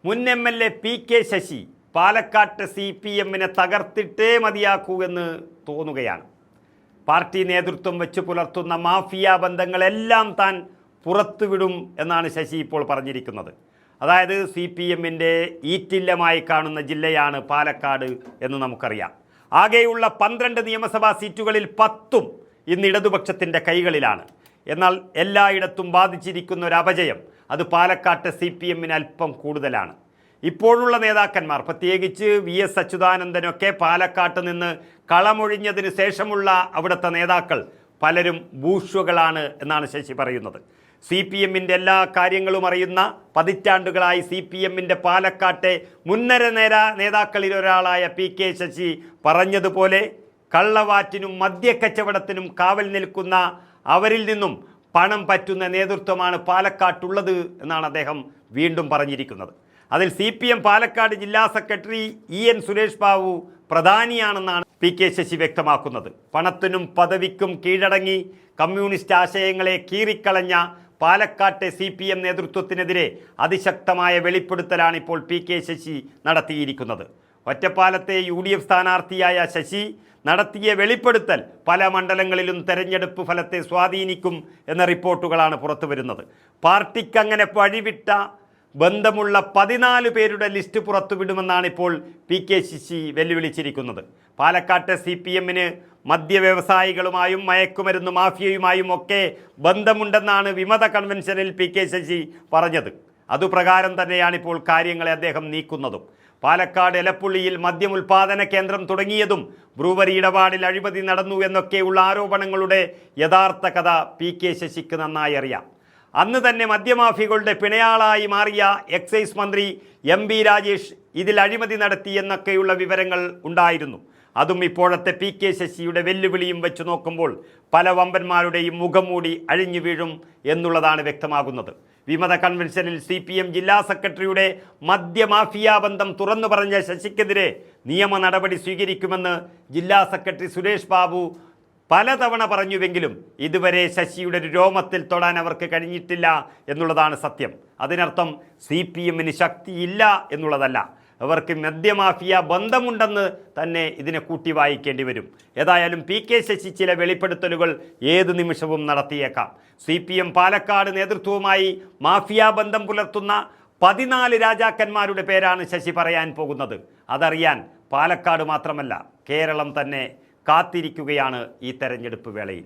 മുൻ MLA. P K. Sasi പാലക്കാട്ട് CPM-നെ തകർത്തിട്ടേ മതിയാക്കൂ എന്ന് തോന്നുകയാണ്. പാർട്ടി നേതൃത്വം വെച്ച് പുലർത്തുന്ന മാഫിയ ബന്ധങ്ങളെല്ലാം താൻ പുറത്തുവിടും എന്നാണ് ശശി ഇപ്പോൾ പറഞ്ഞിരിക്കുന്നത്. അതായത് CPM-ന്റെ ഈറ്റില്ലമായി കാണുന്ന ജില്ലയാണ് പാലക്കാട് എന്ന് നമുക്കറിയാം. ആകെയുള്ള 12 നിയമസഭാ സീറ്റുകളിൽ 10ഉം ഇന്ന് ഇടതുപക്ഷത്തിൻ്റെ കൈകളിലാണ്. എന്നാൽ എല്ലായിടത്തും ബാധിച്ചിരിക്കുന്ന ഒരു അപജയം അത് പാലക്കാട്ട് CPM-ന് അല്പം കൂടുതലാണ്. ഇപ്പോഴുള്ള നേതാക്കന്മാർ, പ്രത്യേകിച്ച് VS അച്യുതാനന്ദനൊക്കെ പാലക്കാട്ട് നിന്ന് കളമൊഴിഞ്ഞതിന് ശേഷമുള്ള അവിടുത്തെ നേതാക്കൾ പലരും ബൂഷ്വകളാണ് എന്നാണ് ശശി പറയുന്നത്. CPM-ന്റെ എല്ലാ കാര്യങ്ങളും അറിയുന്ന, പതിറ്റാണ്ടുകളായി CPM-ന്റെ പാലക്കാട്ടെ മുൻനിര നേതാക്കളിൽ ഒരാളായ പി.കെ. ശശി പറഞ്ഞതുപോലെ കള്ളവാറ്റിനും മദ്യക്കച്ചവടത്തിനും കാവൽ നിൽക്കുന്ന അവരിൽ നിന്നും പണം പറ്റുന്ന നേതൃത്വമാണ് പാലക്കാട്ടുള്ളത് എന്നാണ് അദ്ദേഹം വീണ്ടും പറഞ്ഞിരിക്കുന്നത്. അതിൽ CPM പാലക്കാട് ജില്ലാ സെക്രട്ടറി EN സുരേഷ് ബാബു പ്രധാനിയാണെന്നാണ് പി.കെ. ശശി വ്യക്തമാക്കുന്നത്. പണത്തിനും പദവിക്കും കീഴടങ്ങി കമ്മ്യൂണിസ്റ്റ് ആശയങ്ങളെ കീറിക്കളഞ്ഞ പാലക്കാട്ടെ CPM നേതൃത്വത്തിനെതിരെ അതിശക്തമായ വെളിപ്പെടുത്തലാണ് ഇപ്പോൾ പി.കെ. ശശി നടത്തിയിരിക്കുന്നത്. ഒറ്റപ്പാലത്തെ UDF സ്ഥാനാർത്ഥിയായ ശശി നടത്തിയ വെളിപ്പെടുത്തൽ പല മണ്ഡലങ്ങളിലും തെരഞ്ഞെടുപ്പ് ഫലത്തെ സ്വാധീനിക്കും എന്ന റിപ്പോർട്ടുകളാണ് പുറത്തു വരുന്നത്. പാർട്ടിക്കങ്ങനെ വഴിവിട്ട ബന്ധമുള്ള 14 പേരുടെ ലിസ്റ്റ് പുറത്തുവിടുമെന്നാണ് ഇപ്പോൾ പി.കെ. ശശി വെല്ലുവിളിച്ചിരിക്കുന്നത്. പാലക്കാട്ടെ CPM-ന് മദ്യവ്യവസായികളുമായും മയക്കുമരുന്ന് മാഫിയയുമായും ഒക്കെ ബന്ധമുണ്ടെന്നാണ് വിമത കൺവെൻഷനിൽ പി.കെ. ശശി പറഞ്ഞത്. അതുപ്രകാരം തന്നെയാണ് ഇപ്പോൾ കാര്യങ്ങളെ അദ്ദേഹം നീക്കുന്നതും. പാലക്കാട് എലപ്പുള്ളിയിൽ മദ്യമുൽപാദന കേന്ദ്രം തുടങ്ങിയതും ബ്രൂവറി ഇടപാടിൽ അഴിമതി നടന്നു എന്നൊക്കെയുള്ള ആരോപണങ്ങളുടെ യഥാർത്ഥ കഥ പി.കെ. ശശിക്ക് നന്നായി അറിയാം. അന്ന് തന്നെ മദ്യമാഫിയകളുടെ പിണയാളായി മാറിയ എക്സൈസ് മന്ത്രി M.B. രാജേഷ് ഇതിൽ അഴിമതി നടത്തി എന്നൊക്കെയുള്ള വിവരങ്ങൾ ഉണ്ടായിരുന്നു. അതും ഇപ്പോഴത്തെ പി.കെ. ശശിയുടെ വെല്ലുവിളിയും വെച്ച് നോക്കുമ്പോൾ പല വമ്പന്മാരുടെയും മുഖം മൂടി അഴിഞ്ഞു വീഴും എന്നുള്ളതാണ് വ്യക്തമാകുന്നത്. വിമത കൺവെൻഷനിൽ CPM ജില്ലാ സെക്രട്ടറിയുടെ മദ്യമാഫിയ ബന്ധം തുറന്നു പറഞ്ഞ ശശിക്കെതിരെ നിയമ നടപടി സ്വീകരിക്കുമെന്ന് ജില്ലാ സെക്രട്ടറി സുരേഷ് ബാബു പലതവണ പറഞ്ഞുവെങ്കിലും ഇതുവരെ ശശിയുടെ ഒരു രോമത്തിൽ തൊടാൻ അവർക്ക് കഴിഞ്ഞിട്ടില്ല എന്നുള്ളതാണ് സത്യം. അതിനർത്ഥം CPM-ന് ശക്തിയില്ല എന്നുള്ളതല്ല, അവർക്ക് മദ്യമാഫിയ ബന്ധമുണ്ടെന്ന് തന്നെ ഇതിനെ കൂട്ടി വായിക്കേണ്ടി വരും. ഏതായാലും പി.കെ. ശശി ചില വെളിപ്പെടുത്തലുകൾ ഏത് നിമിഷവും നടത്തിയേക്കാം. CPM പാലക്കാട് നേതൃത്വവുമായി മാഫിയ ബന്ധം പുലർത്തുന്ന 14 രാജാക്കന്മാരുടെ പേരാണ് ശശി പറയാൻ പോകുന്നത്. അതറിയാൻ പാലക്കാട് മാത്രമല്ല കേരളം തന്നെ കാത്തിരിക്കുകയാണ് ഈ തെരഞ്ഞെടുപ്പ് വേളയിൽ.